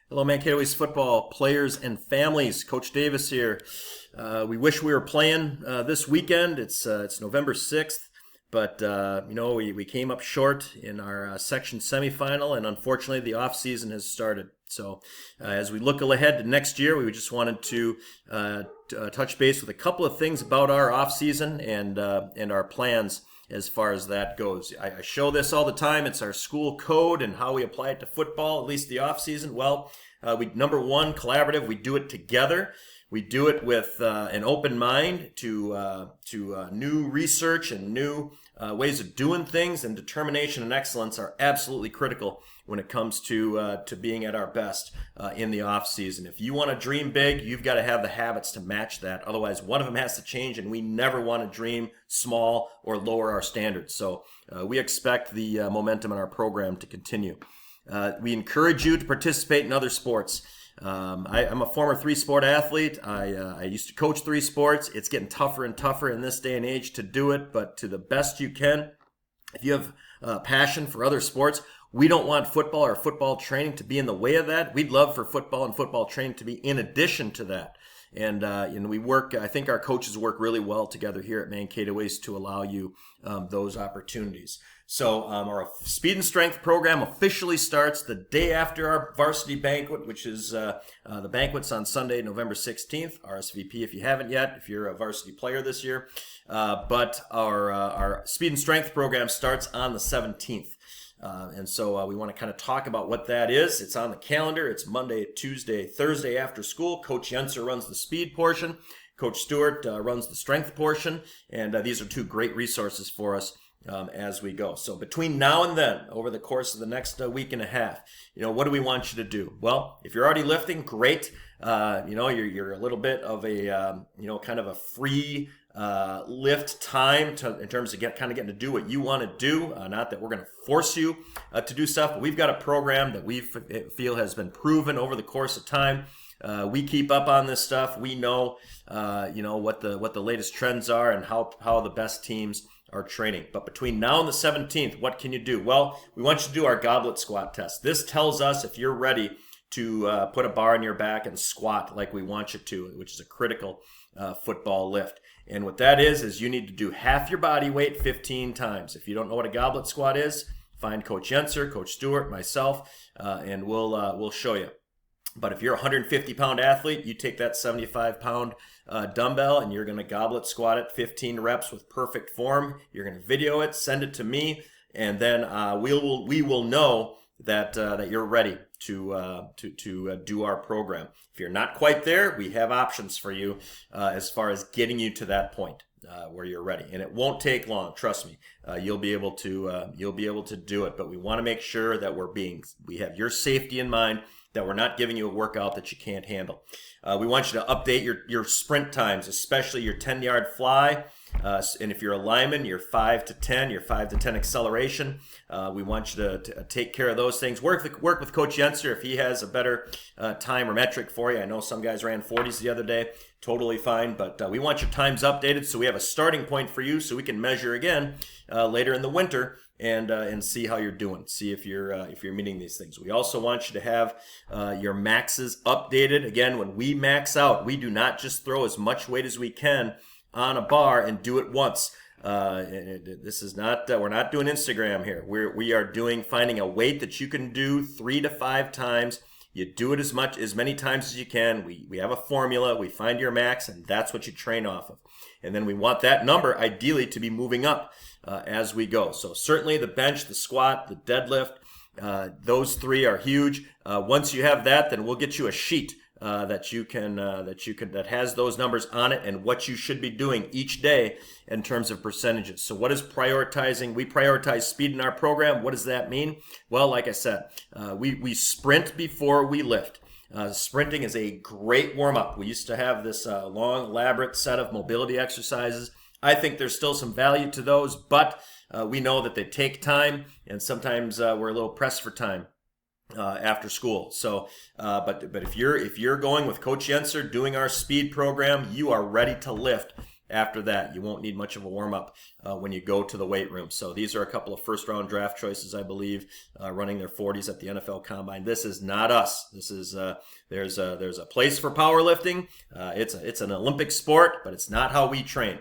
Hello, Mankato East football players and families. Coach Davis here. We wish we were playing this weekend. It's November 6th, but we came up short in our section semifinal, and unfortunately, the off season has started. So, as we look ahead to next year, we just wanted to touch base with a couple of things about our off season and our plans as far as that goes. I show this all the time. It's our school code and how we apply it to football, at least the off season. Well, number one, collaborative. We do it together. We do it with an open mind to new research and new ways of doing things, and determination and excellence are absolutely critical when it comes to being at our best in the off season. If you want to dream big, you've got to have the habits to match that. Otherwise, one of them has to change, and we never want to dream small or lower our standards. So we expect the momentum in our program to continue. We encourage you to participate in other sports. I'm a former three-sport athlete. I used to coach three sports. It's getting tougher and tougher in this day and age to do it, but to the best you can. If you have passion for other sports, we don't want football or football training to be in the way of that. We'd love for football and football training to be in addition to that. And we work, I think our coaches work really well together here at Mankato East to allow you those opportunities. So our speed and strength program officially starts the day after our varsity banquet, which is the banquet's on Sunday, November 16th. RSVP if you haven't yet, if you're a varsity player this year. But our speed and strength program starts on the 17th. And so we want to kind of talk about what that is. It's on the calendar. It's Monday, Tuesday, Thursday after school. Coach Yenser runs the speed portion. Coach Stewart runs the strength portion. And these are two great resources for us as we go. So between now and then, over the course of the next week and a half, what do we want you to do? Well, if you're already lifting, great. You're a little bit of a, kind of a free lift time in terms of getting to do what you want to do. Not that we're going to force you to do stuff, but we've got a program that we feel has been proven over the course of time. We keep up on this stuff. We know, what the latest trends are and how the best teams are training. But between now and the 17th, what can you do? Well, we want you to do our goblet squat test. This tells us if you're ready to put a bar on your back and squat like we want you to, which is a critical football lift. And what that is you need to do half your body weight 15 times. If you don't know what a goblet squat is, find Coach Yenser, Coach Stewart, myself, and we'll show you. But if you're a 150-pound athlete, you take that 75-pound dumbbell and you're going to goblet squat it 15 reps with perfect form. You're going to video it, send it to me, and then we will know that you're ready to do our program. If you're not quite there, we have options for you as far as getting you to that point where you're ready, and it won't take long. Trust me, you'll be able to do it. But we want to make sure that we have your safety in mind, that we're not giving you a workout that you can't handle. We want you to update your sprint times, especially your 10-yard fly. And if you're a lineman, your 5 to 10, your 5 to 10 acceleration. We want you to take care of those things. Work with Coach Yenser if he has a better time or metric for you. I know some guys ran 40s the other day. Totally fine. But we want your times updated so we have a starting point for you so we can measure again later in the winter and see how you're doing. See if you're meeting these things. We also want you to have your maxes updated. Again, when we max out, we do not just throw as much weight as we can on a bar and do it once. This is not we're not doing Instagram here. We are finding a weight that you can do 3 to 5 times. You do it as many times as you can. We have a formula. We find your max, and that's what you train off of. And then we want that number ideally to be moving up as we go. So certainly the bench, the squat, the deadlift, those three are huge. Once you have that, then we'll get you a sheet that has those numbers on it and what you should be doing each day in terms of percentages. So what is prioritizing? We prioritize speed in our program. What does that mean? Well, like I said, we sprint before we lift. Sprinting is a great warm-up. We used to have this long, elaborate set of mobility exercises. I think there's still some value to those, but we know that they take time, and sometimes we're a little pressed for time after school. So, but if you're going with Coach Yenser doing our speed program, you are ready to lift after that. You won't need much of a warm-up when you go to the weight room. So these are a couple of first-round draft choices, I believe, running their 40s at the NFL Combine. This is not us. This is there's a place for powerlifting. It's an Olympic sport, but it's not how we train.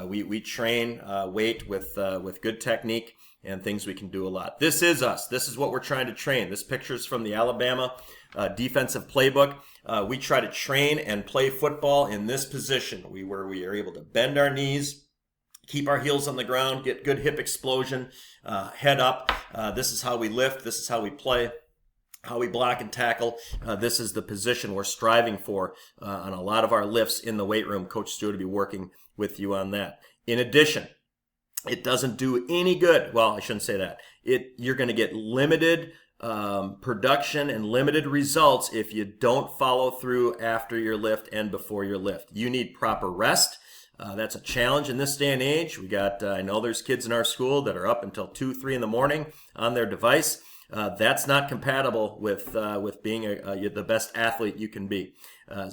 We train weight with good technique and things we can do a lot. This is us. This is what we're trying to train. This picture's from the Alabama defensive playbook. We try to train and play football in this position where we are able to bend our knees, keep our heels on the ground, get good hip explosion, head up. This is how we lift. This is how we play, how we block and tackle. This is the position we're striving for on a lot of our lifts in the weight room. Coach Stewart will be working with you on that. In addition, it doesn't do any good. Well, I shouldn't say that. You're going to get limited production and limited results if you don't follow through after your lift and before your lift. You need proper rest. That's a challenge in this day and age. I know there's kids in our school that are up until 2, 3 in the morning on their device. That's not compatible with being the best athlete you can be.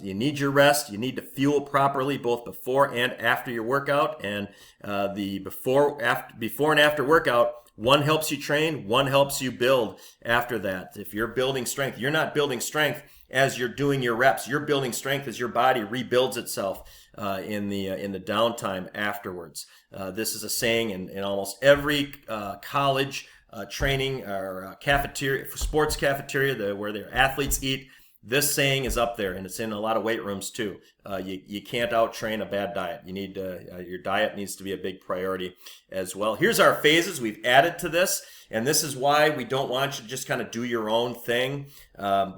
You need your rest. You need to fuel properly both before and after your workout. And the before and after workout, one helps you train, one helps you build after that. If you're building strength, you're not building strength as you're doing your reps. You're building strength as your body rebuilds itself in the downtime afterwards. This is a saying in almost every college training or cafeteria, sports cafeteria, where their athletes eat. This saying is up there, and it's in a lot of weight rooms too. You can't out-train a bad diet. You need your diet needs to be a big priority as well. Here's our phases we've added to this, and this is why we don't want you to just kind of do your own thing.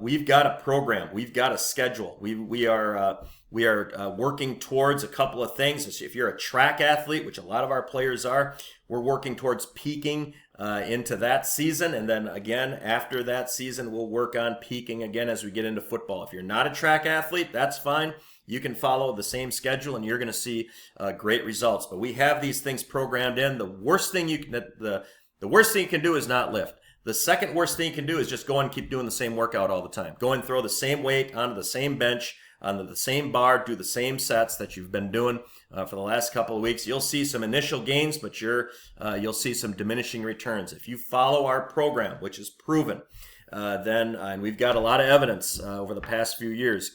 We've got a program. We've got a schedule. We are working towards a couple of things. If you're a track athlete, which a lot of our players are, we're working towards peaking into that season, and then again after that season we'll work on peaking again as we get into football. If you're not a track athlete, that's fine. You can follow the same schedule and you're going to see great results. But we have these things programmed in. The worst thing you can do is not lift. The second worst thing you can do is just go and keep doing the same workout all the time. Go and throw the same weight onto the same bench, onto the same bar, do the same sets that you've been doing for the last couple of weeks. You'll see some initial gains, but you'll see some diminishing returns. If you follow our program, which is proven, and we've got a lot of evidence over the past few years,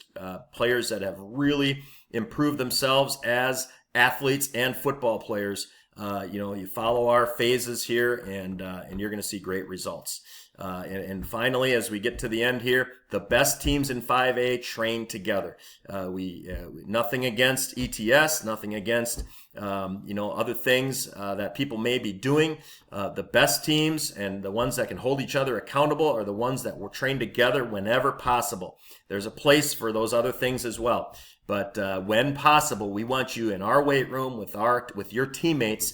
players that have really improved themselves as athletes and football players. You follow our phases here, and you're going to see great results. And finally, as we get to the end here, the best teams in 5A train together. Nothing against ETS, nothing against other things that people may be doing. The best teams and the ones that can hold each other accountable are the ones that will train together whenever possible. There's a place for those other things as well. But when possible, we want you in our weight room with your teammates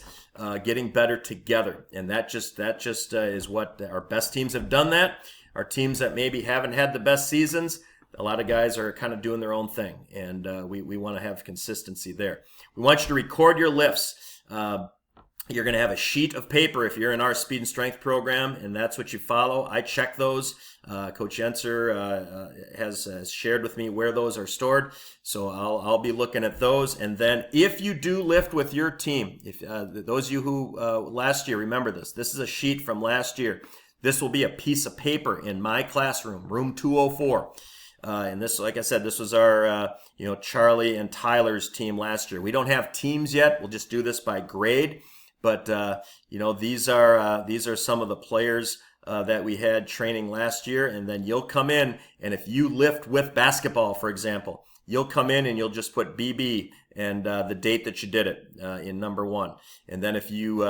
getting better together. And that just is what our best teams have done that. Our teams that maybe haven't had the best seasons, a lot of guys are kind of doing their own thing. And we want to have consistency there. We want you to record your lifts. You're going to have a sheet of paper if you're in our speed and strength program, and that's what you follow. I check those. Coach Yenser has shared with me where those are stored, so I'll be looking at those. And then if you do lift with your team, if those of you who last year, remember this. This is a sheet from last year. This will be a piece of paper in my classroom, room 204. And this, like I said, this was our Charlie and Tyler's team last year. We don't have teams yet. We'll just do this by grade. But these are some of the players that we had training last year, and then you'll come in, and if you lift with basketball, for example, you'll come in and you'll just put BB and the date that you did it in number 1. And then if you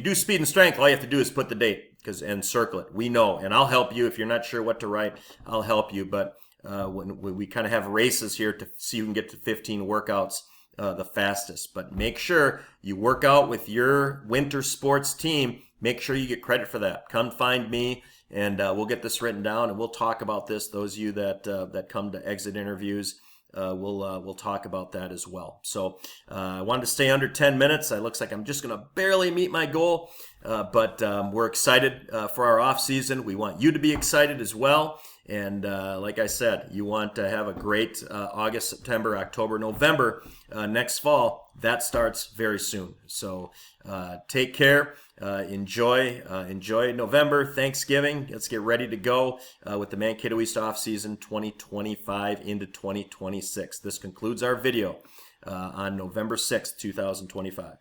do speed and strength, all you have to do is put the date and circle it. We know, and I'll help you if you're not sure what to write. I'll help you, but when we kind of have races here to see who can get to 15 workouts the fastest. But make sure you work out with your winter sports team. Make sure you get credit for that. Come find me, and we'll get this written down, and we'll talk about this. Those of you that come to exit interviews, we'll talk about that as well. So I wanted to stay under 10 minutes. It looks like I'm just going to barely meet my goal, but we're excited for our off season. We want you to be excited as well. And like I said, you want to have a great August, September, October, November next fall. That starts very soon. So take care. Enjoy November, Thanksgiving. Let's get ready to go with the Mankato East off season 2025 into 2026. This concludes our video on November 6th, 2025.